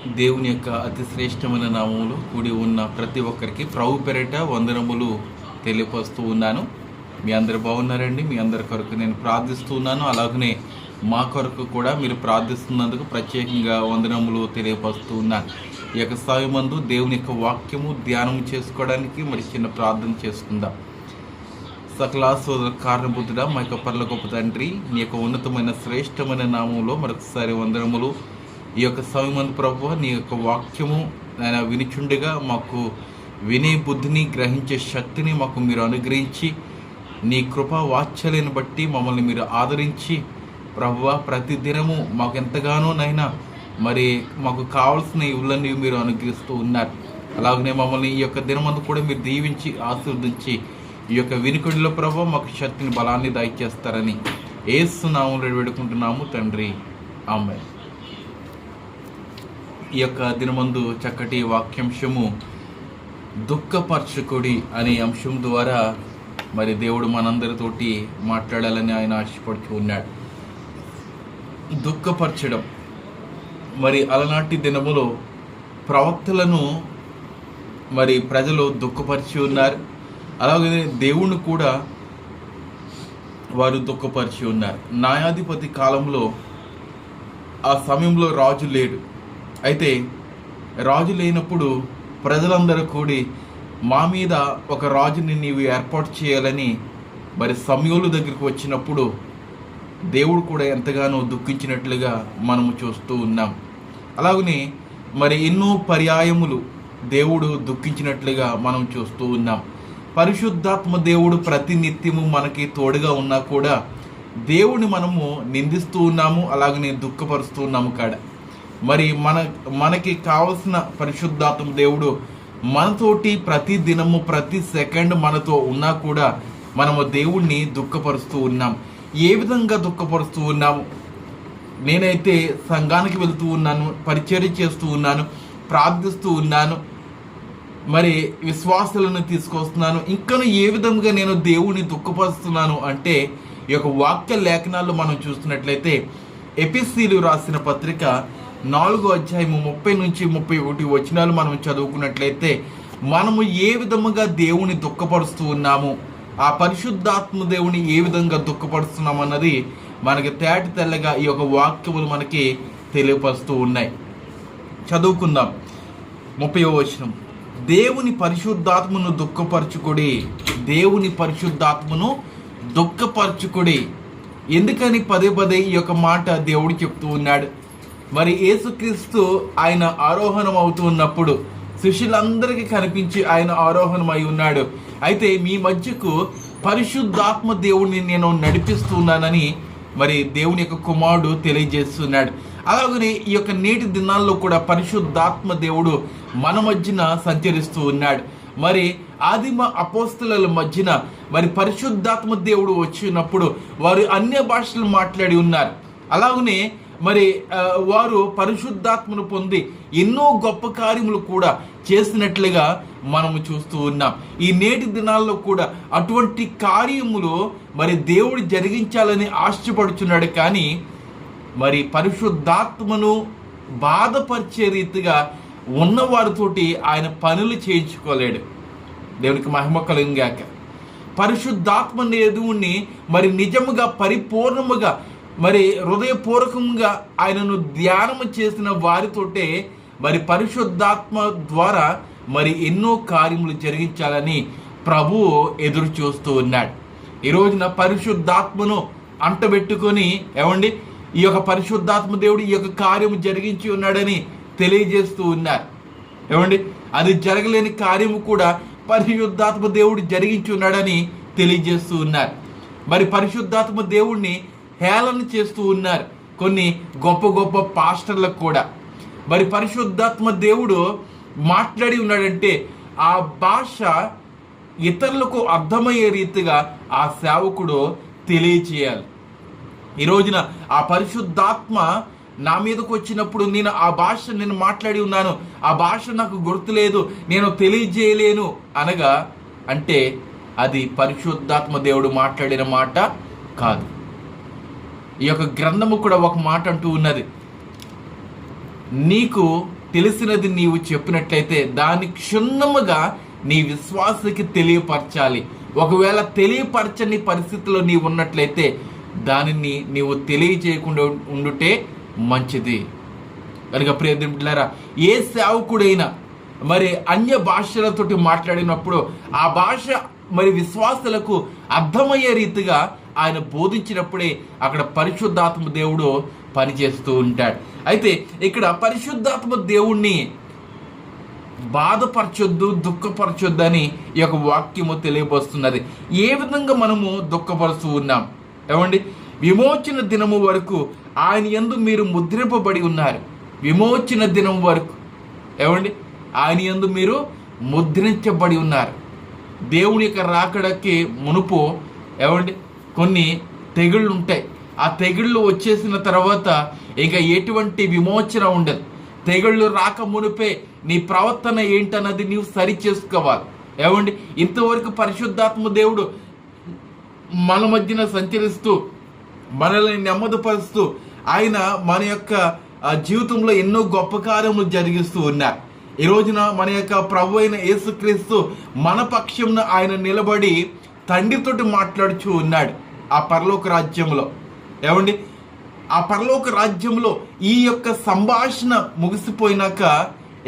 దేవుని యొక్క అతి శ్రేష్టమైన నామములు కూడి ఉన్న ప్రతి ఒక్కరికి ప్రభు పేరిట వందనములు తెలియపరుస్తూ ఉన్నాను. మీ అందరు బాగున్నారండి. మీ అందరి కొరకు నేను ప్రార్థిస్తూ ఉన్నాను. అలాగనే మా కొరకు కూడా మీరు ప్రార్థిస్తున్నందుకు ప్రత్యేకంగా వందనములు తెలియపరుస్తూ ఉన్నాను. ఈ యొక్క సమయమందు దేవుని యొక్క వాక్యము ధ్యానం చేసుకోవడానికి మరి చిన్న ప్రార్థన చేసుకుందాం. సకల సోదర కారణబుద్ధుడా, మా యొక్క పరలోకపు తండ్రి, నీ యొక్క ఉన్నతమైన శ్రేష్టమైన నామంలో మరొకసారి వందనములు. ఈ యొక్క సమయమందు ప్రభువా, నీ యొక్క వాక్యము ఆయన వినిచుండగా మాకు వినే బుద్ధిని గ్రహించే శక్తిని మాకు మీరు అనుగ్రహించి, నీ కృపా వాత్సల్యాన్ని బట్టి మమ్మల్ని మీరు ఆదరించి ప్రభువా, ప్రతి దినము మాకు ఎంతగానో నైనా మరి మాకు కావాల్సిన ఇవులన్నీ మీరు అనుగ్రహిస్తూ ఉన్నారు. అలాగనే మమ్మల్ని ఈ యొక్క దినమందు కూడా మీరు దీవించి ఆశీర్వదించి ఈ యొక్క వినికుడిలో ప్రభువా మాకు శక్తిని బలాన్ని దయచేస్తారని యేసు నామములో వేడుకుంటున్నాము తండ్రి, ఆమేన్. ఈ యొక్క దినమందు చక్కటి వాక్యాంశము దుఃఖపరచకుడి అనే అంశం ద్వారా మరి దేవుడు మనందరితోటి మాట్లాడాలని ఆయన ఆశపడుతూ ఉన్నాడు. దుఃఖపరచడం, మరి అలనాటి దినములో ప్రవక్తలను మరి ప్రజలు దుఃఖపరిచి ఉన్నారు. అలాగే దేవుణ్ణి కూడా వారు దుఃఖపరిచి ఉన్నారు. న్యాయాధిపతి కాలంలో ఆ సమయంలో రాజు లేడు. అయితే రాజు లేనప్పుడు ప్రజలందరూ కూడి మా మీద ఒక రాజుని నీవు ఏర్పాటు చేయాలని మరి సమూయేలు దగ్గరికి వచ్చినప్పుడు దేవుడు కూడా ఎంతగానో దుఃఖించినట్లుగా మనము చూస్తూ ఉన్నాం. అలాగనే మరి ఎన్నో పర్యాయములు దేవుడు దుఃఖించినట్లుగా మనం చూస్తూ ఉన్నాం. పరిశుద్ధాత్మ దేవుడు ప్రతినిత్యము మనకి తోడుగా ఉన్నా కూడా దేవుడిని మనము నిందిస్తూ ఉన్నాము, అలాగనే దుఃఖపరుస్తూ ఉన్నాము కాడ. మరి మనకి కావలసిన పరిశుద్ధాత్మ దేవుడు మనతోటి ప్రతి దినము ప్రతి సెకండ్ మనతో ఉన్నా కూడా మనము దేవుణ్ణి దుఃఖపరుస్తూ ఉన్నాం. ఏ విధంగా దుఃఖపరుస్తూ ఉన్నాము? నేనైతే సంఘానికి వెళ్తూ ఉన్నాను, పరిచర్య చేస్తూ ఉన్నాను, ప్రార్థిస్తూ ఉన్నాను, మరి విశ్వాసాలను తీసుకొస్తున్నాను, ఇంకను ఏ విధంగా నేను దేవుణ్ణి దుఃఖపరుస్తున్నాను అంటే ఈ యొక్క వాక్య లేఖనాల్లో మనం చూస్తున్నట్లయితే ఎఫెసీయులు రాసిన పత్రిక 4వ అధ్యాయము 30 నుంచి 31 వచనాలు మనం చదువుకున్నట్లయితే మనము ఏ విధముగా దేవుని దుఃఖపరుస్తూ ఉన్నాము, ఆ పరిశుద్ధాత్మ దేవుని ఏ విధంగా దుఃఖపరుస్తున్నాము అన్నది మనకి తేట తెల్లగా ఈ యొక్క వాక్యములు మనకి తెలియపరుస్తూ ఉన్నాయి. చదువుకుందాం. 30వ వచనం, దేవుని పరిశుద్ధాత్మను దుఃఖపరచుకుడి, దేవుని పరిశుద్ధాత్మను దుఃఖపరచుకుడి. ఎందుకని పదే పదే ఈ యొక్క మాట దేవుడు చెప్తూ ఉన్నాడు? మరి యేసుక్రీస్తు ఆయన ఆరోహణం అవుతూ ఉన్నప్పుడు శిష్యులందరికీ కనిపించి ఆయన ఆరోహణం అయి ఉన్నాడు. అయితే మీ మధ్యకు పరిశుద్ధాత్మ దేవుడిని నేను నడిపిస్తున్నానని మరి దేవుని యొక్క కుమారుడు తెలియజేస్తున్నాడు. అలాగనే ఈ యొక్క నేటి దినాల్లో కూడా పరిశుద్ధాత్మ దేవుడు మన మధ్యన సంచరిస్తూ ఉన్నాడు. మరి ఆదిమ అపోస్తలుల మధ్యన మరి పరిశుద్ధాత్మ దేవుడు వచ్చినప్పుడు వారు అన్య భాషలు మాట్లాడి ఉన్నారు. అలాగనే మరి వారు పరిశుద్ధాత్మను పొంది ఎన్నో గొప్ప కార్యములు కూడా చేసినట్లుగా మనము చూస్తూ ఉన్నాం. ఈ నేటి దినాల్లో కూడా అటువంటి కార్యములు మరి దేవుడు జరిగించాలని ఆశపడుచున్నాడు. కానీ మరి పరిశుద్ధాత్మను బాధపరిచే రీతిగా ఉన్నవారితోటి ఆయన పనులు చేయించుకోలేడు. దేవునికి మహిమ కలుగుగాక. పరిశుద్ధాత్మ దేవుణ్ణి మరి నిజముగా పరిపూర్ణముగా మరి హృదయపూర్వకంగా ఆయనను ధ్యానము చేసిన వారితోటే మరి పరిశుద్ధాత్మ ద్వారా మరి ఎన్నో కార్యములు జరిగించాలని ప్రభువు ఎదురు చూస్తూ ఉన్నాడు. ఈ రోజున పరిశుద్ధాత్మను అంటబెట్టుకొని ఏమండి ఈ యొక్క పరిశుద్ధాత్మ దేవుడు ఈ యొక్క కార్యము జరిగించి ఉన్నాడని తెలియజేస్తూ ఉన్నారు. ఏమండి అది జరగలేని కార్యము కూడా పరిశుద్ధాత్మ దేవుడు జరిగించి ఉన్నాడని తెలియజేస్తూ ఉన్నారు. మరి పరిశుద్ధాత్మ దేవుడిని హేళన చేస్తూ ఉన్నారు కొన్ని గొప్ప గొప్ప పాస్టర్లకు కూడా. మరి పరిశుద్ధాత్మ దేవుడు మాట్లాడి ఉన్నాడంటే ఆ భాష ఇతరులకు అర్థమయ్యే రీతిగా ఆ సేవకుడు తెలియచేయాలి. ఈ రోజున ఆ పరిశుద్ధాత్మ నా మీదకు వచ్చినప్పుడు నేను ఆ భాష నేను మాట్లాడి ఉన్నాను, ఆ భాష నాకు గుర్తులేదు, నేను తెలియజేయలేను అనగా అంటే అది పరిశుద్ధాత్మ దేవుడు మాట్లాడిన మాట కాదు. ఈ యొక్క గ్రంథము కూడా ఒక మాట అంటూ ఉన్నది, నీకు తెలిసినది నీవు చెప్పినట్లయితే దాన్ని క్షుణ్ణముగా నీ విశ్వాసకి తెలియపరచాలి. ఒకవేళ తెలియపరచని పరిస్థితిలో నీవు ఉన్నట్లయితే దానిని నీవు తెలియజేయకుండా ఉండుటే మంచిది. కనుక ప్రియ బిడ్డలారా, ఏ సేవకుడైనా మరి అన్య భాషలతోటి మాట్లాడినప్పుడు ఆ భాష మరి విశ్వాసులకు అర్థమయ్యే రీతిగా ఆయన బోధించినప్పుడే అక్కడ పరిశుద్ధాత్మ దేవుడు పనిచేస్తూ ఉంటాడు. అయితే ఇక్కడ పరిశుద్ధాత్మ దేవుణ్ణి బాధపరచొద్దు, దుఃఖపరచొద్దు అని ఈ యొక్క వాక్యము తెలియబోస్తున్నది. ఏ విధంగా మనము దుఃఖపరుస్తూ ఉన్నాం? ఏమండి, విమోచన దినము వరకు ఆయన యందు మీరు ముద్రింపబడి ఉన్నారు. విమోచన దినం వరకు ఏమండి, ఆయన యందు మీరు ముద్రించబడి ఉన్నారు. దేవుని యొక్క రాకడకి మునుపు ఏమండి కొన్ని తెగుళ్ళు ఉంటాయి. ఆ తెగుళ్ళు వచ్చేసిన తర్వాత ఇంకా ఎటువంటి విమోచన ఉండదు. తెగుళ్ళు రాక మునిపే నీ ప్రవర్తన ఏంటన్నది నీవు సరి చేసుకోవాలి. ఏమండి, ఇంతవరకు పరిశుద్ధాత్మ దేవుడు మన మధ్యన సంచరిస్తూ మనల్ని నెమ్మదిపరుస్తూ ఆయన మన యొక్క జీవితంలో ఎన్నో గొప్ప కార్యములు జరిగిస్తూ ఉన్నారు. ఈ రోజున మన యొక్క ప్రభు అయిన యేసుక్రీస్తు మన పక్షంన ఆయన నిలబడి తండ్రితోటి మాట్లాడుచూ ఉన్నాడు ఆ పరలోక రాజ్యంలో. ఏమండి, ఆ పరలోక రాజ్యంలో ఈ యొక్క సంభాషణ ముగిసిపోయినాక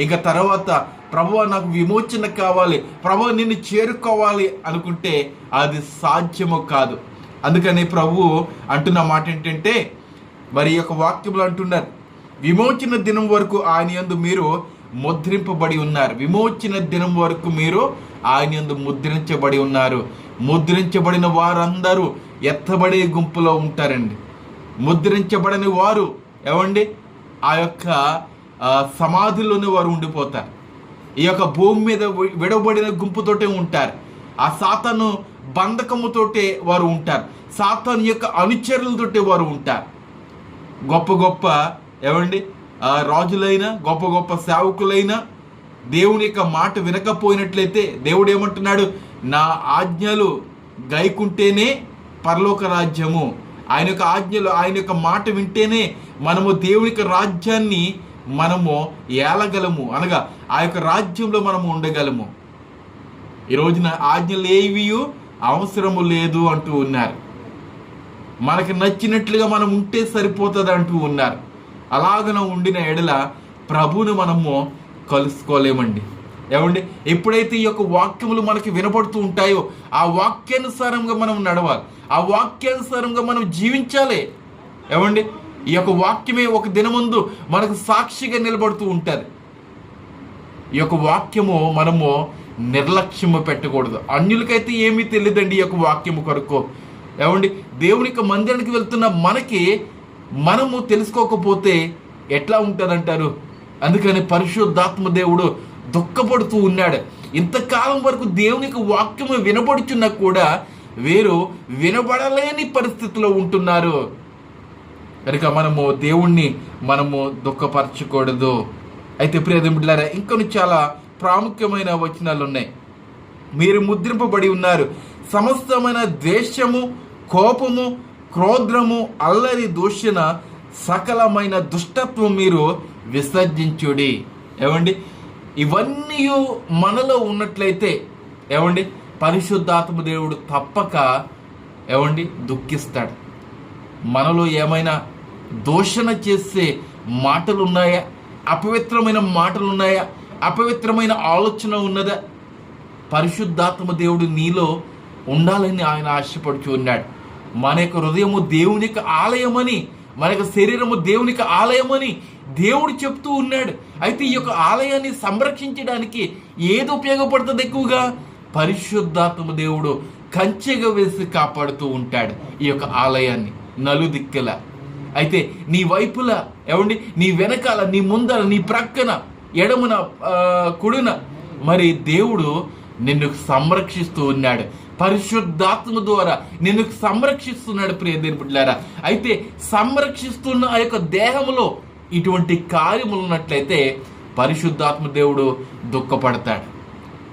ఇక తర్వాత ప్రభువా నాకు విమోచన కావాలి, ప్రభువా నిన్ను చేరుకోవాలి అనుకుంటే అది సాధ్యము కాదు. అందుకని ప్రభువు అంటున్న మాట ఏంటంటే, మరి ఈ యొక్క వాక్యములు అంటున్నారు, విమోచన దినం వరకు ఆయన యందు మీరు ముద్రింపబడి ఉన్నారు. విమోచన దినం వరకు మీరు ఆయన యందు ముద్రించబడి ఉన్నారు. ముద్రించబడిన వారందరూ ఎత్తబడే గుంపులో ఉంటారండి. ముద్రించబడని వారు ఏమండి ఆ యొక్క సమాధిలోనే వారు ఉండిపోతారు. ఈ యొక్క భూమి మీద విడవబడిన గుంపుతోటే ఉంటారు. ఆ సాతాను బంధకముతోటే వారు ఉంటారు. సాతాను యొక్క అనుచరులతోటే వారు ఉంటారు. గొప్ప గొప్ప ఏమండి రాజులైనా గొప్ప గొప్ప సేవకులైనా దేవుని యొక్క మాట వినకపోయినట్లయితే దేవుడు ఏమంటున్నాడు, నా ఆజ్ఞలు గైకుంటేనే పరలోక రాజ్యము. ఆయన యొక్క ఆజ్ఞలు, ఆయన యొక్క మాట వింటేనే మనము దేవుని యొక్క రాజ్యాన్ని మనము ఏలగలము, అనగా ఆ యొక్క రాజ్యంలో మనము ఉండగలము. ఈ రోజున ఆజ్ఞలు ఏవి అవసరము లేదు అంటూ ఉన్నారు. మనకి నచ్చినట్లుగా మనం ఉంటే సరిపోతుంది అంటూ ఉన్నారు. అలాగన ఉండిన ఎడల ప్రభువును మనము కలుసుకోలేమండి. ఏమండి, ఎప్పుడైతే ఈ యొక్క వాక్యములు మనకి వినపడుతూ ఉంటాయో ఆ వాక్యానుసారంగా మనం నడవాలి, ఆ వాక్యానుసారంగా మనం జీవించాలి. ఏమండి, ఈ యొక్క వాక్యమే ఒక దినముందు మనకు సాక్షిగా నిలబడుతూ ఉంటుంది. ఈ యొక్క వాక్యము మనము నిర్లక్ష్యము పెట్టకూడదు. అన్యులకైతే ఏమీ తెలియదండి ఈ యొక్క వాక్యము కొరకు. ఏమండి, దేవుని యొక్క మందిరానికి వెళ్తున్న మనకి మనము తెలుసుకోకపోతే ఎట్లా ఉంటుందంటారు? అందుకని పరిశుద్ధాత్మ దేవుడు దుఃఖపడుతూ ఉన్నాడు. ఇంతకాలం వరకు దేవునికి వాక్యము వినపడుచున్నా కూడా వీరు వినబడలేని పరిస్థితిలో ఉంటున్నారు. కనుక మనము దేవుణ్ణి మనము దుఃఖపరచకూడదు. అయితే ప్రియ బిడ్డలారా, ఇంకొన్ని చాలా ప్రాముఖ్యమైన వచనాలు ఉన్నాయి. మీరు ముద్రింపబడి ఉన్నారు. సమస్తమైన ద్వేషము, కోపము, క్రోధము, అల్లరి, దూషణ, సకలమైన దుష్టత్వం మీరు విసర్జించుడి. ఏమండి, ఇవన్నీ మనలో ఉన్నట్లయితే ఏమండి పరిశుద్ధాత్మ దేవుడు తప్పక ఏమండి దుఃఖిస్తాడు. మనలో ఏమైనా దూషణ చేసే మాటలు ఉన్నాయా? అపవిత్రమైన మాటలు ఉన్నాయా? అపవిత్రమైన ఆలోచన ఉన్నదా? పరిశుద్ధాత్మ దేవుడు నీలో ఉండాలని ఆయన ఆశపడుచు ఉన్నాడు. మన యొక్క హృదయము దేవుని యొక్క ఆలయమని, మన యొక్క శరీరము దేవుని యొక్క ఆలయమని దేవుడు చెప్తూ ఉన్నాడు. అయితే ఈ యొక్క ఆలయాన్ని సంరక్షించడానికి ఏది ఉపయోగపడుతుంది? ఎక్కువగా పరిశుద్ధాత్మ దేవుడు కంచెగా వేసి కాపాడుతూ ఉంటాడు ఈ యొక్క ఆలయాన్ని నలుదిక్కల. అయితే నీ వైపులా ఏమండి, నీ వెనకాల, నీ ముందర, నీ ప్రక్కన, ఎడమున, కుడిన మరి దేవుడు నిన్ను సంరక్షిస్తూ ఉన్నాడు. పరిశుద్ధాత్మ ద్వారా నిన్ను సంరక్షిస్తున్నాడు ప్రియ దేవుని బిడ్డలారా. అయితే సంరక్షిస్తున్న ఆ యొక్క దేహంలో ఇటువంటి కార్యములు ఉన్నట్లయితే పరిశుద్ధాత్మ దేవుడు దుఃఖపడతాడు.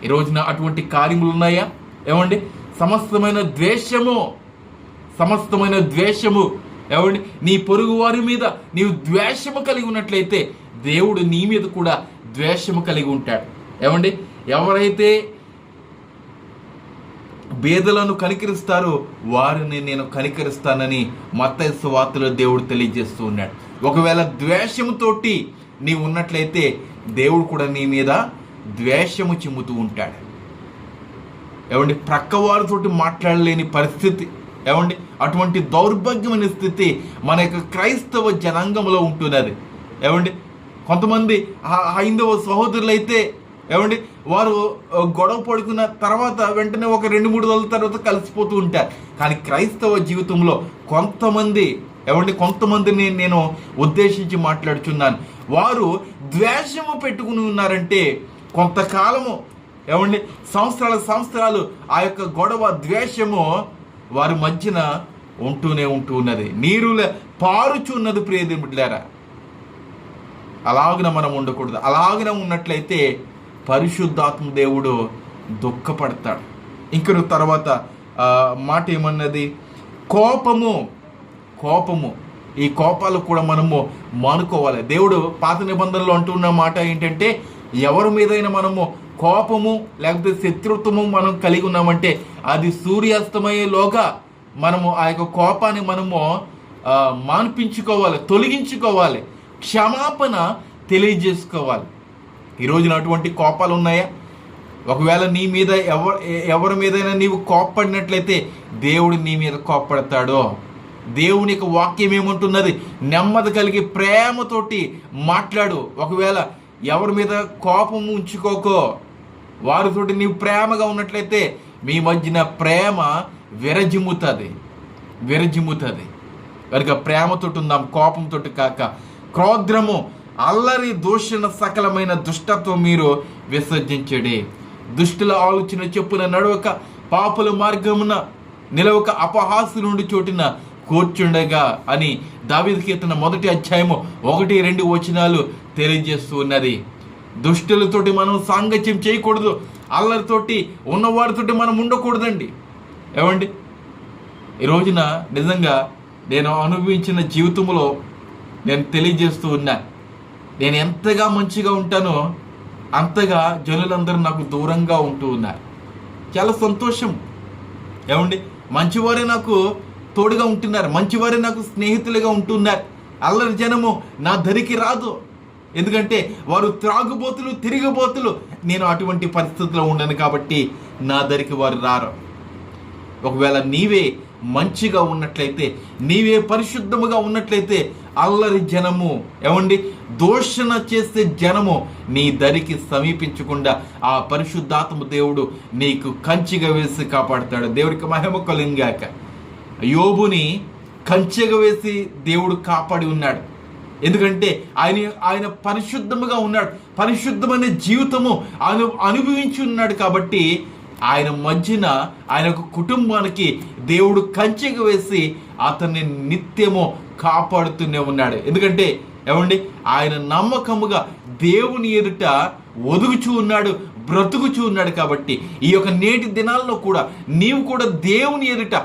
ఈ రోజున అటువంటి కార్యములు ఉన్నాయా? ఏమండి, సమస్తమైన ద్వేషము ఏమండి, నీ పొరుగు వారి మీద నీవు ద్వేషము కలిగి ఉన్నట్లయితే దేవుడు నీ మీద కూడా ద్వేషము కలిగి ఉంటాడు. ఏమండి, ఎవరైతే బేదలను కనికరిస్తారో వారిని నేను కనికరిస్తానని మత్తయి సువార్తలో దేవుడు తెలియజేస్తూ ఉన్నాడు. ఒకవేళ ద్వేషముతోటి నీవు ఉన్నట్లయితే దేవుడు కూడా నీ మీద ద్వేషము చిమ్ముతూ ఉంటాడు. ఏమండి, ప్రక్కవారితోటి మాట్లాడలేని పరిస్థితి, ఏమండి అటువంటి దౌర్భాగ్యమైన స్థితి మన యొక్క క్రైస్తవ జనాంగంలో ఉంటున్నది. ఏమండి, కొంతమంది హైందవ సహోదరులైతే ఏమండి వారు గొడవ పడుకున్న తర్వాత వెంటనే ఒక 2-3 రోజుల తర్వాత కలిసిపోతూ ఉంటారు. కానీ క్రైస్తవ జీవితంలో కొంతమందిని నేను ఉద్దేశించి మాట్లాడుచున్నాను. వారు ద్వేషము పెట్టుకుని ఉన్నారంటే కొంతకాలము, ఏమండి సంవత్సరాలు ఆ యొక్క గొడవ ద్వేషము వారి మధ్యన ఉంటూ ఉన్నది. నీరులే పారుచున్నది ప్రియదేవుని బిడ్డలారా. అలాగన మనం ఉండకూడదు. అలాగన ఉన్నట్లయితే పరిశుద్ధాత్మ దేవుడు దుఃఖపడతాడు. ఇంక తర్వాత మాట ఏమన్నది? కోపము. ఈ కోపాలు కూడా మనము మానుకోవాలి. దేవుడు పాత నిబంధనలో అంటున్న మాట ఏంటంటే, ఎవరి మీదైనా మనము కోపము లేకపోతే శత్రుత్వము మనం కలిగి ఉన్నామంటే అది సూర్యాస్తమయ్యేలోగా మనము ఆ యొక్క కోపాన్ని మనము మాన్పించుకోవాలి, తొలగించుకోవాలి, క్షమాపణ తెలియజేసుకోవాలి. ఈరోజున అటువంటి కోపాలు ఉన్నాయా? ఒకవేళ నీ మీద ఎవరి మీదైనా నీవు కోప్పడినట్లయితే దేవుడు నీ మీద కోప్పడతాడో. దేవుని యొక్క వాక్యం ఏముంటున్నది? నెమ్మది కలిగి ప్రేమతోటి మాట్లాడు. ఒకవేళ ఎవరి మీద కోపం ఉంచుకోకో, వారితోటి నీవు ప్రేమగా ఉన్నట్లయితే మీ మధ్యన ప్రేమ విరజిమ్ముతుంది. కనుక ప్రేమతోటి ఉందాం, కోపంతో కాక. క్రోధము, అల్లరి, దూషణ, సకలమైన దుష్టత్వం మీరు విసర్జించడి. దుష్టుల ఆలోచన చెప్పున నడవక, పాపుల మార్గమున నిలవక, అపహాసు నుండి చోటిన కూర్చుండగా అని దావీదు కీర్తన 1వ అధ్యాయము 1-2 వచనాలు తెలియజేస్తూ ఉన్నది. దుష్టులతోటి మనం సాంగత్యం చేయకూడదు. అల్లరితోటి ఉన్నవారితోటి మనం ఉండకూడదండి. ఏమండి, ఈ రోజున నిజంగా నేను అనుభవించిన జీవితంలో నేను తెలియజేస్తూ ఉన్నా. నేను ఎంతగా మంచిగా ఉంటానో అంతగా జనులందరూ నాకు దూరంగా ఉంటూ ఉన్నారు. చాలా సంతోషం. ఏమండి, మంచివారే నాకు తోడుగా ఉంటున్నారు, మంచివారే నాకు స్నేహితులుగా ఉంటున్నారు. అల్లరి జనము నా దరికి రాదు. ఎందుకంటే వారు త్రాగుబోతులు, తిరిగిబోతులు. నేను అటువంటి పరిస్థితుల్లో ఉండను కాబట్టి నా దరికి వారు రారు. ఒకవేళ నీవే మంచిగా ఉన్నట్లయితే, నీవే పరిశుద్ధముగా ఉన్నట్లయితే అల్లరి జనము, ఏమండి దూషణ చేసే జనము నీ దరికి సమీపించకుండా ఆ పరిశుద్ధాత్మ దేవుడు నీకు కంచిగా వేసి కాపాడుతాడు. దేవుడికి మహిమ కలుగుగాక. యోబుని కంచెగా వేసి దేవుడు కాపాడి ఉన్నాడు. ఎందుకంటే ఆయన పరిశుద్ధముగా ఉన్నాడు. పరిశుద్ధమైన జీవితము ఆయన అనుభవించి ఉన్నాడు కాబట్టి ఆయన మధ్యన ఆయన కుటుంబానికి దేవుడు కంచెగా వేసి అతన్ని నిత్యము కాపాడుతూనే ఉన్నాడు. ఎందుకంటే ఏమండి ఆయన నమ్మకముగా దేవుని ఎదుట ఒదుగుచూ ఉన్నాడు, బ్రతుకుచూ ఉన్నాడు. కాబట్టి ఈ యొక్క నేటి దినాల్లో కూడా నీవు కూడా దేవుని ఎదుట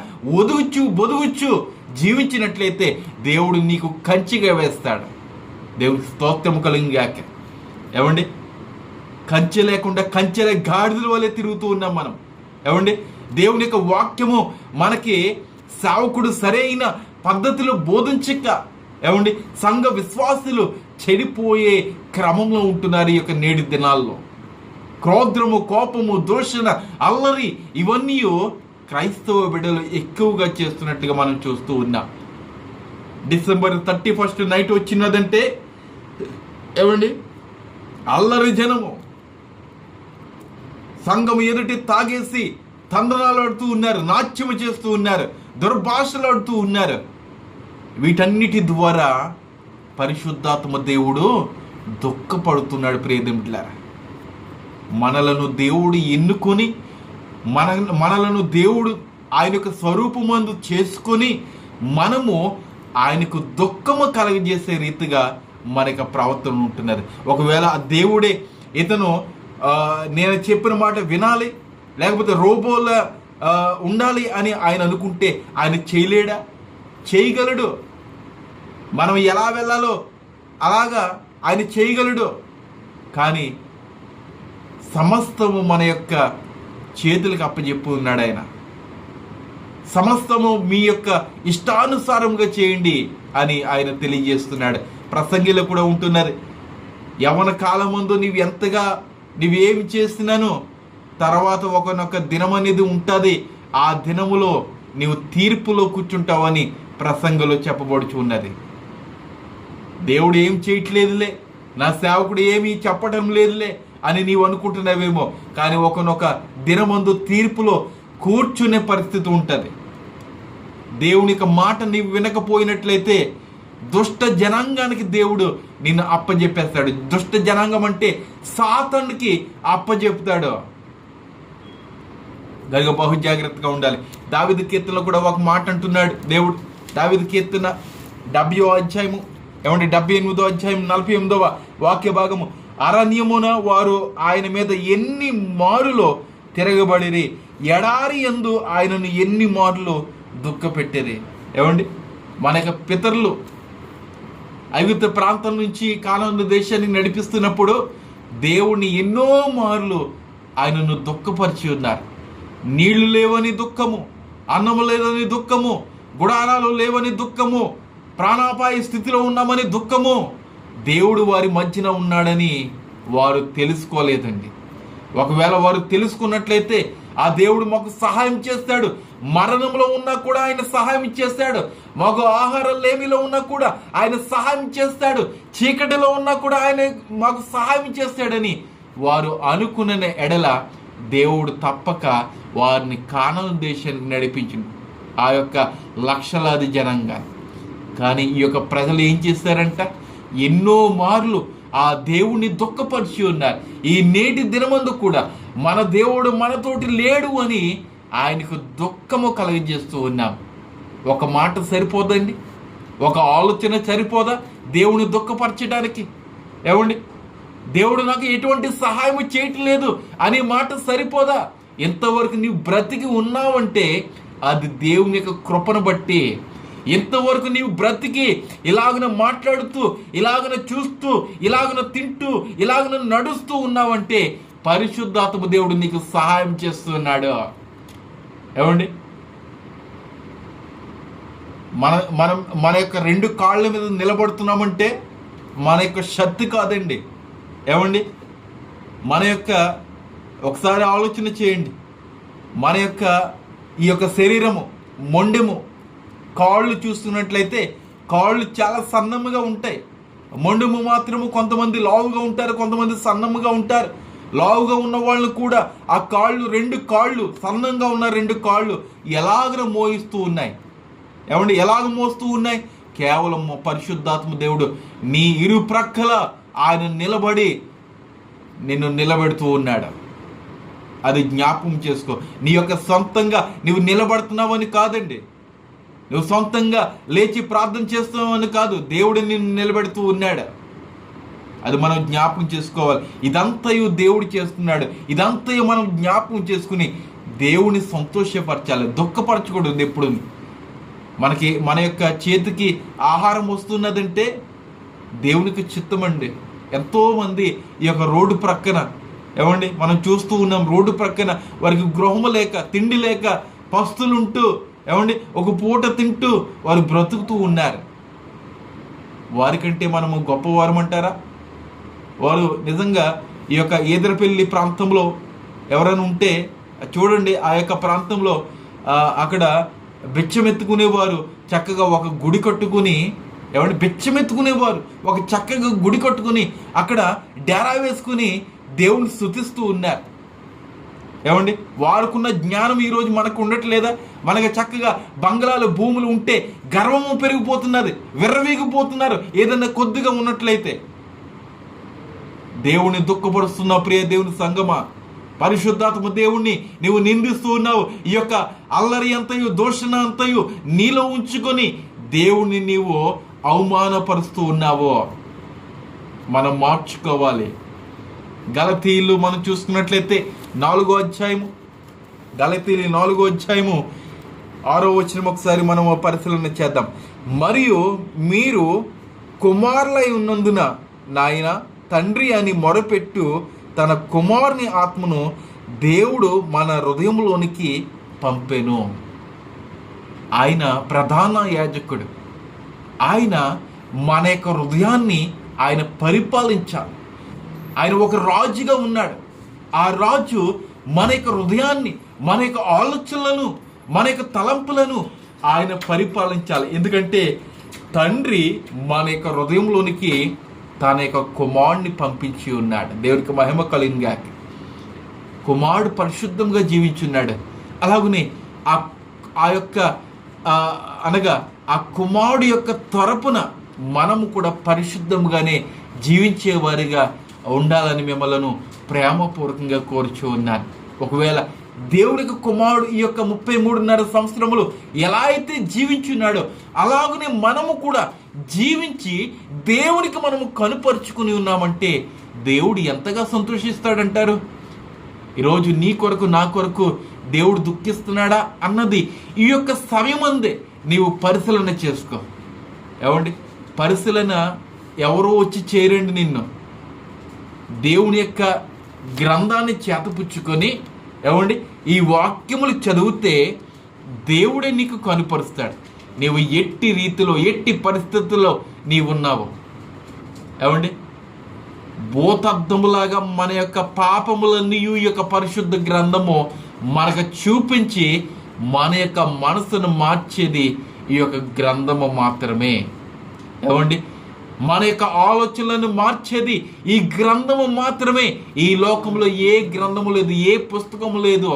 బొదుగుచూ జీవించినట్లయితే దేవుడు నీకు కంచిగా వేస్తాడు. దేవుడికి స్తోత్రము కలుగుగాక. ఏమండి, కంచె లేకుండా కంచెల గాడిదల వలె తిరుగుతూ ఉన్నాం మనం. ఏమండి, దేవుని యొక్క వాక్యము మనకి సేవకుడు సరైన పద్ధతిలో బోధించక, ఏమండి సంఘ విశ్వాసులు చెడిపోయే క్రమంలో ఉంటున్నారు ఈ యొక్క నేటి దినాల్లో. క్రోధము, కోపము, దూషణ, అల్లరి ఇవన్నీ క్రైస్తవ బిడ్డలు ఎక్కువగా చేస్తున్నట్టుగా మనం చూస్తూ ఉన్నాం. డిసెంబర్ 31 నైట్ వచ్చినదంటే ఏమండి అల్లరి జనము సంఘం ఎదుటి తాగేసి తండ్రాలాడుతూ ఉన్నారు, నాట్యము చేస్తూ ఉన్నారు, దుర్భాషలాడుతూ ఉన్నారు. వీటన్నిటి ద్వారా పరిశుద్ధాత్మ దేవుడు దుఃఖపడుతున్నాడు. ప్రియదేవులారా, మనలను దేవుడు ఎన్నుకొని మనలను దేవుడు ఆయన యొక్క స్వరూపమందు చేసుకొని మనము ఆయనకు దుఃఖము కలగజేసే రీతిగా మన యొక్క ప్రవర్తన ఉంటున్నది. ఒకవేళ ఆ దేవుడే ఇతను నేను చెప్పిన మాట వినాలి లేకపోతే రోబోలా ఉండాలి అని ఆయన అనుకుంటే ఆయన చేయలేడా? చేయగలడు. మనం ఎలా వెళ్ళాలో అలాగా ఆయన చేయగలడు. కానీ సమస్తము మన యొక్క చేతులకు అప్పచెప్పు ఉన్నాడు ఆయన. సమస్తము మీ యొక్క ఇష్టానుసారంగా చేయండి అని ఆయన తెలియజేస్తున్నాడు. ప్రసంగిలో కూడా ఉంటున్నది, యవన కాలం ముందు నువ్వేమి చేస్తున్నాను తర్వాత ఒకనొక దినం అనేది ఉంటుంది, ఆ దినములో నీవు తీర్పులో కూర్చుంటావని ప్రసంగంలో చెప్పబడుచు ఉన్నది. దేవుడు ఏం చేయట్లేదులే, నా సేవకుడు ఏమీ చెప్పటం లేదులే అని నీవు అనుకుంటున్నావేమో. కానీ ఒకనొక దినమందు తీర్పులో కూర్చునే పరిస్థితి ఉంటుంది. దేవునికి మాట నీవు వినకపోయినట్లయితే దుష్ట జనాంగానికి దేవుడు నిన్ను అప్పజెప్పేస్తాడు. దుష్ట జనాంగం అంటే సాతానుకి అప్పజెపుతాడు. గనుక బహు జాగ్రత్తగా ఉండాలి. దావీదు కీర్తనలో కూడా ఒక మాట అంటున్నాడు దేవుడు. దావీదు కీర్తన 70వ అధ్యాయము 78వ అధ్యాయం 48వ వాక్య భాగము, అరణ్యమున వారు ఆయన మీద ఎన్ని మారులో తిరగబడిరి, ఎడారి యందు ఆయనను ఎన్ని మారులు దుఃఖపెట్టేది. మన యొక్క పితరులు ఐగుప్తు ప్రాంతం నుంచి కానాను దేశాన్ని నడిపిస్తున్నప్పుడు దేవుణ్ణి ఎన్నో మార్లు ఆయనను దుఃఖపరిచి ఉన్నారు. నీళ్లు లేవని దుఃఖము, అన్నము లేదని దుఃఖము, గుడారాలు లేవని దుఃఖము, ప్రాణాపాయ స్థితిలో ఉన్నామని దుఃఖము. దేవుడు వారి మధ్యన ఉన్నాడని వారు తెలుసుకోలేదండి. ఒకవేళ వారు తెలుసుకున్నట్లయితే ఆ దేవుడు మాకు సహాయం చేస్తాడు. మరణంలో ఉన్నా కూడా ఆయన సహాయం చేస్తాడు. మాకు ఆహారం లేమిలో ఉన్నా కూడా ఆయన సహాయం చేస్తాడు. చీకటిలో ఉన్నా కూడా ఆయన మాకు సహాయం చేస్తాడని వారు అనుకున్న ఎడల దేవుడు తప్పక వారిని కానాను దేశానికి నడిపించింది, ఆ యొక్క లక్షలాది జనంగా. కానీ ఈ యొక్క ప్రజలు ఏం చేస్తారంట, ఎన్నో మార్లు ఆ దేవుణ్ణి దుఃఖపరిచి ఉన్నారు. ఈ నేటి దినమందు కూడా మన దేవుడు మనతోటి లేడు అని ఆయనకు దుఃఖము కలుగజేస్తూ ఉన్నాం. ఒక మాట సరిపోదండి, ఒక ఆలోచన సరిపోదా దేవుని దుఃఖపరచడానికి? దేవుడు నాకు ఎటువంటి సహాయం చేయట్లేదు అనే మాట సరిపోదా? ఎంతవరకు నీవు బ్రతికి ఉన్నావంటే అది దేవుని యొక్క కృపను బట్టి. ఎంతవరకు నీవు బ్రతికి ఇలాగన మాట్లాడుతూ, ఇలాగన చూస్తూ, ఇలాగన తింటూ, ఇలాగన నడుస్తూ ఉన్నావంటే పరిశుద్ధాత్మ దేవుడు నీకు సహాయం చేస్తున్నాడు. మన యొక్క రెండు కాళ్ళ మీద నిలబడుతున్నామంటే మన యొక్క శక్తి కాదండి. మన యొక్క ఒకసారి ఆలోచన చేయండి. మన యొక్క ఈ యొక్క శరీరము మొండెము, కాళ్ళు చూస్తున్నట్లయితే కాళ్ళు చాలా సన్నముగా ఉంటాయి. మొండెము మాత్రము కొంతమంది లావుగా ఉంటారు, కొంతమంది సన్నముగా ఉంటారు. లావుగా ఉన్న వాళ్ళు కూడా ఆ కాళ్ళు, రెండు కాళ్ళు సన్నంగా ఉన్న రెండు కాళ్ళు ఎలాగ మోయిస్తూ ఉన్నాయి. ఎలాగ మోస్తూ ఉన్నాయి? కేవలం పరిశుద్ధాత్మ దేవుడు నీ ఇరు ప్రక్కల ఆయన నిలబడి నిన్ను నిలబెడుతూ ఉన్నాడు. అది జ్ఞాపకం చేసుకో. నీ యొక్క సొంతంగా నువ్వు నిలబడుతున్నావని కాదండి, నువ్వు సొంతంగా లేచి ప్రార్థన చేస్తున్నావని కాదు, దేవుడు నిన్ను నిలబెడుతూ ఉన్నాడు. అది మనం జ్ఞాపకం చేసుకోవాలి. ఇదంతయు దేవుడు చేస్తున్నాడు. ఇదంతయు మనం జ్ఞాపకం చేసుకుని దేవుని సంతోషపరచాలి, దుఃఖపరచకూడదు ఎప్పుడు. మన యొక్క చేతికి ఆహారం వస్తున్నదంటే దేవునికి చిత్తమండి. ఎంతోమంది ఈ యొక్క రోడ్డు ప్రక్కన మనం చూస్తూ ఉన్నాం. రోడ్డు ప్రక్కన వారికి గృహము లేక, తిండి లేక పస్తులుంటూ ఒక పూట తింటూ వారు బ్రతుకుతూ ఉన్నారు. వారికంటే మనము గొప్పవారమంటారా? వారు నిజంగా ఈ యొక్క ఈదరపల్లి ప్రాంతంలో ఎవరైనా ఉంటే చూడండి, ఆ యొక్క ప్రాంతంలో అక్కడ బిచ్చమెత్తుకునేవారు చక్కగా ఒక గుడి కట్టుకుని, బిచ్చమెత్తుకునేవారు ఒక చక్కగా గుడి కట్టుకుని అక్కడ డేరా వేసుకుని దేవుని స్తుతిస్తూ ఉన్నారు. వాడుకున్న జ్ఞానం ఈరోజు మనకు ఉండట్లేదా? మనకు చక్కగా బంగ్లాలు, భూములు ఉంటే గర్వము పెరిగిపోతున్నది, విర్రవీగిపోతున్నారు ఏదన్నా కొద్దిగా ఉన్నట్లయితే. దేవుని దుఃఖపరుస్తున్న ప్రియ దేవుని సంగమా, పరిశుద్ధాత్మ దేవుణ్ణి నీవు నిందిస్తూ ఉన్నావు. ఈ యొక్క అల్లరి అంతయు, దోషణ అంతయు నీలో ఉంచుకొని దేవుణ్ణి నీవు అవమానపరుస్తూ ఉన్నావో మనం మార్చుకోవాలి. గలతీయులు మనం చూసుకున్నట్లయితే 4వ అధ్యాయము, గలతీయులు 4వ అధ్యాయము 6వ వచనం ఒకసారి మనం పరిశీలన చేద్దాం. మరియు మీరు కుమారులై ఉన్నందున నాయన తండ్రి అని మొరపెట్టు తన కుమారుని ఆత్మను దేవుడు మన హృదయంలోనికి పంపెను. ఆయన ప్రధాన యాజకుడు. ఆయన మన యొక్క హృదయాన్ని ఆయన పరిపాలించాలి. ఆయన ఒక రాజుగా ఉన్నాడు. ఆ రాజు మన యొక్క హృదయాన్ని, మన యొక్క ఆలోచనలను, మన యొక్క తలంపులను ఆయన పరిపాలించాలి. ఎందుకంటే తండ్రి మన యొక్క హృదయంలోనికి తన యొక్క కుమారుడిని పంపించి ఉన్నాడు. దేవుడికి మహిమ కలిగినగాక. కుమారుడు పరిశుద్ధంగా జీవించున్నాడు. అలాగనే ఆ యొక్క అనగా ఆ కుమారుడు యొక్క తరపున మనము కూడా పరిశుద్ధంగానే జీవించేవారిగా ఉండాలని మిమ్మల్ని ప్రేమపూర్వకంగా కోరుచూ ఉన్నాను. ఒకవేళ దేవుడికి కుమారుడు ఈ యొక్క 33.5 సంవత్సరములు ఎలా అయితే జీవించున్నాడో అలాగనే మనము కూడా జీవించి దేవునికి మనము కనుపరుచుకుని ఉన్నామంటే దేవుడు ఎంతగా సంతోషిస్తాడంటారు? ఈరోజు నీ కొరకు నా కొరకు దేవుడు దుఃఖిస్తున్నాడా అన్నది ఈ యొక్క సమయం అందే నీవు పరిశీలన చేసుకో. ఏమండి, పరిశీలన ఎవరో వచ్చి చేరండి నిన్ను. దేవుని యొక్క గ్రంథాన్ని చేతపుచ్చుకొని ఏమండి ఈ వాక్యములు చదివితే దేవుడే నీకు కనుపరుస్తాడు నీవు ఎట్టి రీతిలో, ఎట్టి పరిస్థితుల్లో నీవున్నావు. ఏమండి, భూతద్దములాగా మన యొక్క పాపములన్నీ ఈ యొక్క పరిశుద్ధ గ్రంథము మనకు చూపించి మన యొక్క మనసును మార్చేది ఈ యొక్క గ్రంథము మాత్రమే. ఏమండి, మన యొక్క ఆలోచనలను మార్చేది ఈ గ్రంథము మాత్రమే. ఈ లోకంలో ఏ గ్రంథము లేదు, ఏ పుస్తకము లేదు.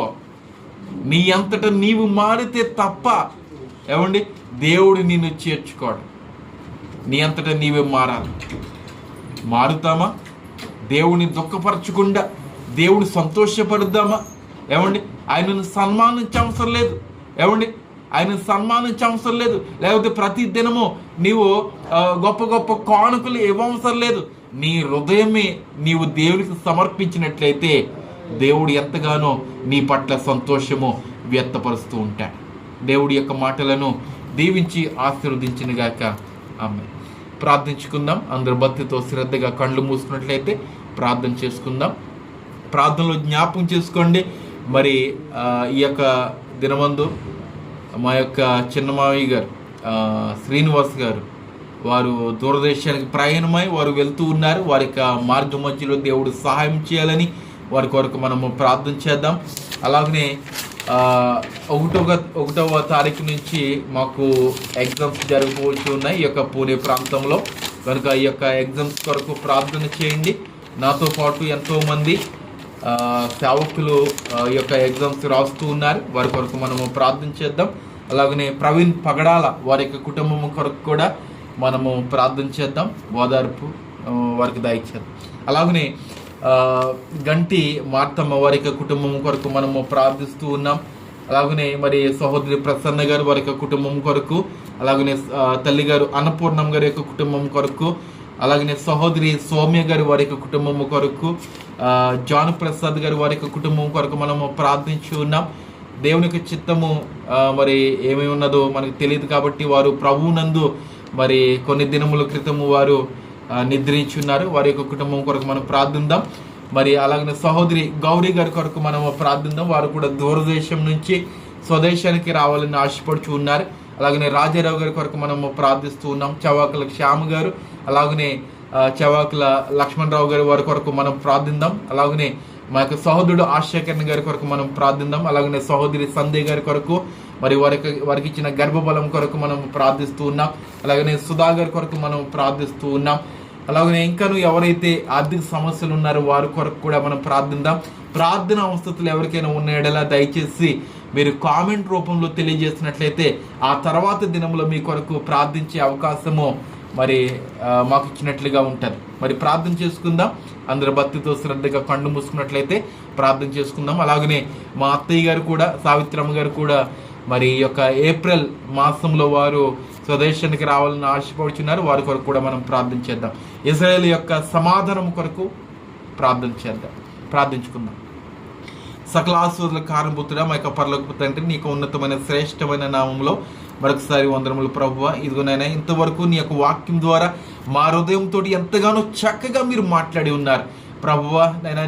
నీ అంతటా నీవు మారితే తప్ప ఏమండి దేవుడు నిన్ను చేర్చుకోడు. నీ అంతటా నీవే మారాలి. మారుతామా? దేవుని దుఃఖపరచకుండా దేవుడు సంతోషపరుద్దామా? ఏమండి, ఆయనను సన్మానించవసరం లేదు. ఏమండి, ఆయన సన్మానించవసరం లేదు. లేకపోతే ప్రతి దినము నీవు గొప్ప గొప్ప కానుకలు ఇవ్వవసరం లేదు. నీ హృదయమే నీవు దేవునికి సమర్పించినట్లయితే దేవుడు ఎంతగానో నీ పట్ల సంతోషము వ్యక్తపరుస్తూ ఉంటాడు. దేవుడి యొక్క మాటలను దీవించి ఆశీర్వదించినగాక. ఆమె. ప్రార్థించుకుందాం. అందరు భక్తితో శ్రద్ధగా కళ్ళు మూసుకున్నట్లయితే ప్రార్థన చేసుకుందాం. ప్రార్థనలో జ్ఞాపకం చేసుకోండి. మరి ఈ యొక్క దినమందు మా యొక్క చిన్నమావయ్య గారు శ్రీనివాస్ గారు వారు దూరదేశానికి ప్రయాణమై వారు వెళ్తూ ఉన్నారు. వారి యొక్క మార్గ మధ్యలో దేవుడు సహాయం చేయాలని వారి కొరకు మనము ప్రార్థన చేద్దాం. అలాగనే 1వ తారీఖు నుంచి మాకు ఎగ్జామ్స్ జరగవచ్చు ఉన్నాయి ఈ యొక్క పూణే ప్రాంతంలో. కనుక ఈ యొక్క ఎగ్జామ్స్ కొరకు ప్రార్థన చేయండి. నాతో పాటు ఎంతోమంది సేవకులు ఈ యొక్క ఎగ్జామ్స్ రాస్తూ ఉన్నారు. వారి కొరకు మనము ప్రార్థన చేద్దాం. అలాగనే ప్రవీణ్ పగడాల వారి యొక్క కుటుంబం కొరకు కూడా మనము ప్రార్థన చేద్దాం. ఓదార్పు వారికి దయచేద్దాం. అలాగనే గంటి మార్తమ్మ వారి యొక్క కుటుంబం కొరకు మనము ప్రార్థిస్తూ ఉన్నాం. అలాగనే మరి సహోదరి ప్రసన్న గారు వారి యొక్క కుటుంబం కొరకు, అలాగనే తల్లి గారు అన్నపూర్ణం గారి యొక్క కుటుంబం కొరకు, అలాగనే సహోదరి సౌమ్య గారు వారి యొక్క కుటుంబం కొరకు, జాన్ ప్రసాద్ గారు వారి యొక్క కుటుంబం కొరకు మనము ప్రార్థించి ఉన్నాం. దేవుని యొక్క చిత్తము మరి ఏమేమి ఉన్నదో మనకు తెలియదు కాబట్టి వారు ప్రభువునందు మరి కొన్ని దినముల క్రితము వారు నిద్రించి ఉన్నారు. వారి యొక్క కుటుంబం కొరకు మనం ప్రార్థిద్దాం. మరి అలాగనే సహోదరి గౌరీ గారి కొరకు మనము ప్రార్థిద్దాం. వారు కూడా దూరదేశం నుంచి స్వదేశానికి రావాలని ఆశపడుచు ఉన్నారు. అలాగనే రాజారావు గారి కొరకు మనము ప్రార్థిస్తూ ఉన్నాం. చవాకుల శ్యామ్ గారు, అలాగనే చవాకుల లక్ష్మణరావు గారి వారి కొరకు మనం ప్రార్థిద్దాం. అలాగనే మా యొక్క సహోదరుడు ఆశాకరణ్ గారి కొరకు మనం ప్రార్థిద్దాం. అలాగనే సహోదరి సందే గారి కొరకు మరి వారికి ఇచ్చిన గర్భబలం కొరకు మనం ప్రార్థిస్తూ ఉన్నాం. అలాగనే సుధా గారి కొరకు మనం ప్రార్థిస్తూ ఉన్నాం. అలాగనే ఇంకాను ఎవరైతే ఆర్థిక సమస్యలు ఉన్నారో వారి కొరకు కూడా మనం ప్రార్థిద్దాం. ప్రార్థన అవస్థలు ఎవరికైనా ఉన్న ఎడలా దయచేసి మీరు కామెంట్ రూపంలో తెలియజేసినట్లయితే ఆ తర్వాత దినంలో మీ కొరకు ప్రార్థించే అవకాశము మరి మాకు ఇచ్చినట్లుగా ఉంటుంది. మరి ప్రార్థన చేసుకుందాం. అందరు భక్తితో శ్రద్ధగా కళ్ళు మూసుకున్నట్లయితే ప్రార్థన చేసుకుందాం. అలాగనే మా అత్తయ్య గారు కూడా, సావిత్రమ్మ గారు కూడా మరి ఈ యొక్క ఏప్రిల్ మాసంలో వారు స్వదేశానికి రావాలని ఆశపడుచున్నారు. వారి కొరకు కూడా మనం ప్రార్థన చేద్దాం. ఇజ్రాయేల్ యొక్క సమాధానం కొరకు ప్రార్థన చేద్దాం. ప్రార్థించుకుందాం. సకల ఆశీర్వాదాల కారణభూతుడా మా యొక్క పరలోకపు తండ్రి, నీకు ఉన్నతమైన శ్రేష్టమైన నామంలో మరొకసారి వందనములు ప్రభువా. ఇదిగోనైనా ఇంతవరకు నీ యొక్క వాక్యం ద్వారా మా హృదయంతో ఎంతగానో చక్కగా మీరు మాట్లాడి ఉన్నారు ప్రభువా. నైనా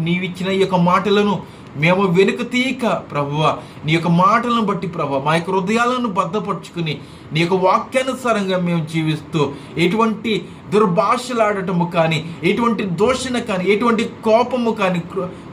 నీవిచ్చిన ఈ యొక్క మాటలను మేము వెనుక తీయక ప్రభువా, నీ యొక్క మాటలను బట్టి ప్రభువా మా యొక్క హృదయాలను బద్ధపరుచుకుని నీ యొక్క వాక్యానుసారంగా మేము జీవిస్తూ ఎటువంటి దుర్భాషలాడటము కానీ, ఎటువంటి దూషణ కానీ, ఎటువంటి కోపము కానీ,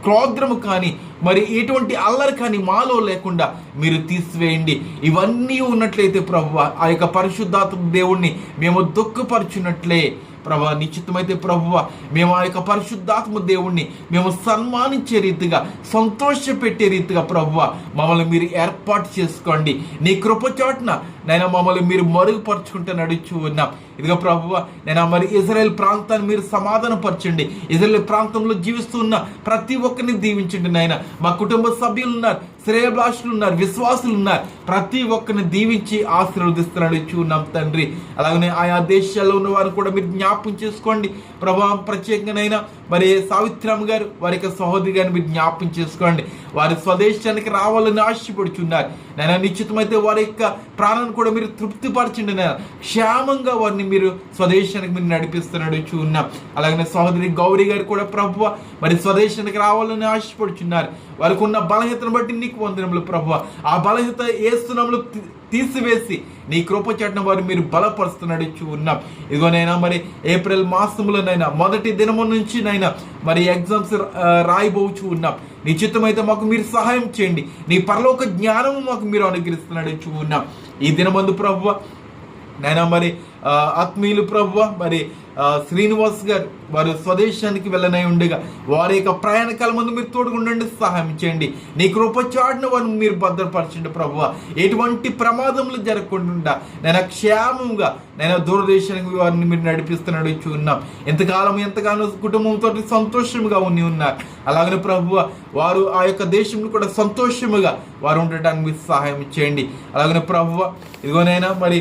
క్రోధము కానీ, మరి ఎటువంటి అల్లరి కానీ మాలో లేకుండా మీరు తీసివేయండి. ఇవన్నీ ఉన్నట్లయితే ప్రభువా ఆ యొక్క పరిశుద్ధాత్మ దేవుణ్ణి మేము దుఃఖపరచున్నట్లే ప్రభా. నిశ్చితమైతే ప్రభువా మేము ఆ యొక్క పరిశుద్ధాత్మ దేవుణ్ణి మేము సన్మానించే రీతిగా, సంతోషపెట్టే రీతిగా ప్రభువా మమ్మల్ని మీరు ఏర్పాటు చేసుకోండి. నీ కృపచాటున నైనా మమ్మల్ని మీరు మరుగుపరుచుకుంటూ నడుచు ఉన్నాం. ఇదిగో ప్రభువా నైనా మరి ఇజ్రాయెల్ ప్రాంతాన్ని మీరు సమాధానపరచండి. ఇజ్రాయెల్ ప్రాంతంలో జీవిస్తున్న ప్రతి ఒక్కరిని దీవించండి నాయన. మా కుటుంబ సభ్యులు ఉన్నారు, శ్రేయభిలాషులు ఉన్నారు, విశ్వాసులు ఉన్నారు, ప్రతి ఒక్కరిని దీవించి ఆశీర్వదిస్తున్నాడు ఉన్నాం తండ్రి. అలాగనే ఆయా దేశాల్లో ఉన్న వారు కూడా మీరు జ్ఞాపకం చేసుకోండి ప్రభా. ప్రత్యేకంగానైనా మరి సావిత్రమ్మ గారు వారి యొక్క సహోదరి గారిని మీరు జ్ఞాపకం చేసుకోండి. వారి స్వదేశానికి రావాలని ఆశపడుచున్నారు నైనా. నిశ్చితమైతే వారి యొక్క ప్రాణాన్ని కూడా మీరు తృప్తిపరచండి నైనా. క్షేమంగా వారిని మీరు స్వదేశానికి మీరు నడిపిస్తున్నాడు ఉన్నాం. అలాగనే సహోదరి గౌరీ గారు కూడా ప్రభువ మరి స్వదేశానికి రావాలని ఆశపడుచున్నారు. వారికి ఉన్న బలహీనతను బట్టి నీకు వందనములు ప్రభువ. ఆ బలహీనత యేసునామములో తీసివేసి నీ కృపచాటున వారు మీరు బలపరుస్తున్నాడు ఉన్నాం. ఇదిగోనైనా మరి ఏప్రిల్ మాసంలోనైనా మొదటి దినము నుంచి నైనా మరి ఎగ్జామ్స్ రాయిబోచు ఉన్నాం. నిశ్చితమైతే మాకు మీరు సహాయం చేయండి. నీ పరలోక జ్ఞానము మాకు మీరు అనుగ్రహిస్తున్నాడు ఉన్నాం. ఈ దినమందు ప్రభువ నైనా మరి ఆత్మీయులు ప్రభువ మరి శ్రీనివాస్ గారు వారు స్వదేశానికి వెళ్ళనై ఉండగా వారి యొక్క ప్రయాణ కాలం ముందు మీరు తోడుగుండండి, సహాయం చేయండి. నీ కృపచాటున వారిని మీరు భద్రపరచండి ప్రభువ. ఎటువంటి ప్రమాదములు జరగకుండా నేను క్షేమంగా నేను దూరదేశానికి వారిని మీరు నడిపిస్తున్నాడు ఉన్నాం. ఎంతగానో కుటుంబంతో సంతోషముగా ఉన్నారు. అలాగనే ప్రభువ వారు ఆ యొక్క దేశంలో కూడా సంతోషముగా వారు ఉండటానికి మీరు సహాయం చేయండి. అలాగనే ప్రభువ ఇదిగోనైనా మరి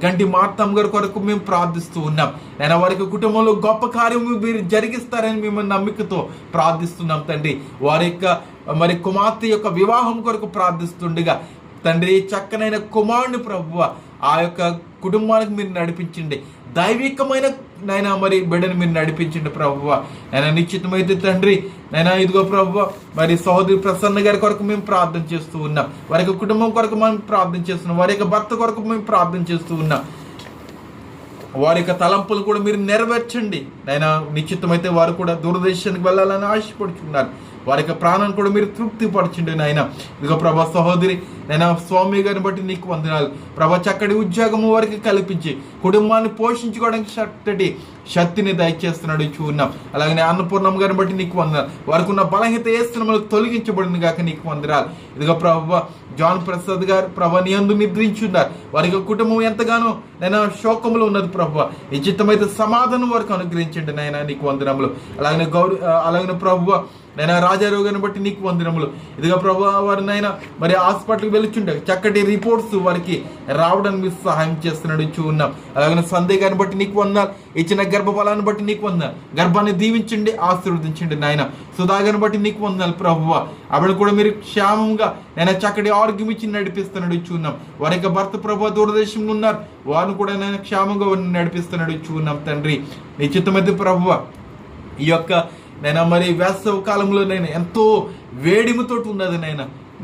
గంటి మార్తమ్మ గారి కొరకు మేము ప్రార్థిస్తూ ఉన్నాం. నేను వారికి కుటుంబంలో గొప్ప కార్యము మీరు జరిగిస్తారని మేము నమ్మికతో ప్రార్థిస్తున్నాం తండ్రి. వారి యొక్క మరి కుమార్తె యొక్క వివాహం కొరకు ప్రార్థిస్తుండగా తండ్రి చక్కనైన కుమారుని ప్రభువ ఆ యొక్క కుటుంబానికి మీరు నడిపించండి. దైవికమైన నైనా మరి బిడ్డను మీరు నడిపించండి ప్రభువ. నైనా నిశ్చితమైతే తండ్రి నైనా ఇదిగో ప్రభువ మరి సహోదరి ప్రసన్న గారి కొరకు మేము ప్రార్థన చేస్తూ ఉన్నాం. వారి యొక్క కుటుంబం కొరకు మనం ప్రార్థన చేస్తున్నాం. వారి యొక్క భర్త కొరకు మేము ప్రార్థన చేస్తూ ఉన్నాం. వారి యొక్క తలంపులు కూడా మీరు నెరవేర్చండి నైనా. నిశ్చితమైతే వారు కూడా దూరదేశానికి వెళ్ళాలని ఆశపడుచున్నారు. వారి యొక్క ప్రాణాన్ని కూడా మీరు తృప్తిపరచండి నాయన. ఇదిగో ప్రభా సహోదరి నైనా స్వామి గారిని బట్టి నీకు వందనాలు ప్రభా. చక్కటి ఉద్యోగము వారికి కల్పించి కుటుంబాన్ని పోషించుకోవడానికి చక్కటి శక్తిని దయచేస్తున్నాడు చూన్నాం. అలాగే అన్నపూర్ణమ్మ గారిని బట్టి నీకు వందనాలు. వారికి ఉన్న బలహీనత ఏస్తున్నమలు తొలగించబడింది కాక నీకు వందనాలు. ఇదిగో ప్రభా జాన్ ప్రసాద్ గారు ప్రభా నీ యందు నిద్రించున్నారు. వారి యొక్క కుటుంబం ఎంతగానో నైనా శోకంలో ఉన్నది ప్రభా. నిశ్చితమైతే సమాధానం వారికి అనుగ్రహించండి నాయన నీకు వందనములు. అలాగే ప్రభు నైనా రాజారావు గారిని బట్టి నీకు వందనములు. ఇదిగా ప్రభు వారి నైనా మరి హాస్పిటల్కి వెళ్ళుచుండే చక్కటి రిపోర్ట్స్ వారికి రావడానికి మీరు సహాయం చేస్తున్నాడు చూన్నాం. అలాగే సందేహ గారిని బట్టి నీకు వందనాలు. ఇచ్చిన గర్భఫలాన్ని బట్టి నీకు వందనాలు. గర్భాన్ని దీవించండి, ఆశీర్వదించండి నాయన. సుధాగారిని బట్టి నీకు వందనాలు ప్రభువ. ఆవిడ కూడా మీరు క్షేమంగా నేను చక్కటి ఆరోగ్యం ఇచ్చి నడిపిస్తున్నాడు చూన్నాం. వారి యొక్క భర్త ప్రభు దూరదేశంలో ఉన్నారు. వారిని కూడా నేను క్షేమంగా నడిపిస్తున్నాడు చూన్నాం తండ్రి. నిశ్చితమైతే ప్రభువ ఈ యొక్క నైనా మరి వేసవ కాలంలో నేను ఎంతో వేడిమితో ఉన్నది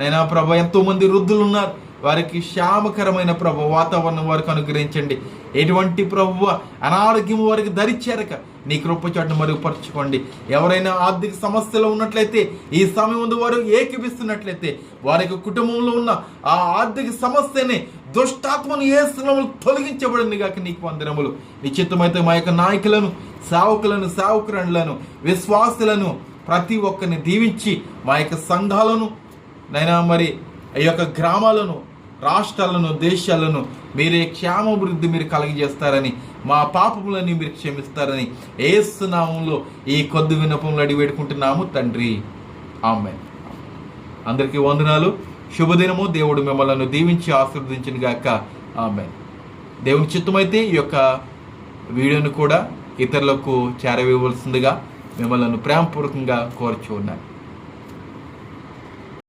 నైనా ప్రభు. ఎంతో మంది వృద్ధులు ఉన్నారు. వారికి క్షేమకరమైన ప్రభు వాతావరణం వారికి అనుగ్రహించండి. ఎటువంటి ప్రభువ అనారోగ్యం వారికి దరిచేరక నీ కృపచాటును మరుగుపరచుకోండి. ఎవరైనా ఆర్థిక సమస్యలో ఉన్నట్లయితే ఈ సమయం ముందు వారు ఏకీపిస్తున్నట్లయితే వారి యొక్క కుటుంబంలో ఉన్న ఆ ఆర్థిక సమస్యని దుష్టాత్మను యేసునామములో తొలగించబడింది కాక నీకు వందనములు. నిశ్చితమైతే మా యొక్క నాయకులను, సేవకులను, విశ్వాసులను ప్రతి ఒక్కరిని దీవించి మా యొక్క సంఘాలను నైనా మరి ఈ యొక్క గ్రామాలను, రాష్ట్రాలను, దేశాలను మీరే క్షేమాభివృద్ధి మీరు కలగజేస్తారని, మా పాపములని మీరు క్షమిస్తారని యేసు నామములో ఈ కొద్ది విన్నపములు అడిగి వేడుకుంటున్నాము తండ్రి. ఆమేన్. అందరికీ వందనాలు. శుభదినము. దేవుడు మిమ్మల్ని దీవించి ఆశీర్వదించును గాక. ఆమేన్. దేవుని చిత్తమైతే ఈ యొక్క వీడియోను కూడా ఇతరులకు చేరవేయవలసిందిగా మిమ్మల్ని ప్రేమపూర్వకంగా కోరుచు ఉన్నాను.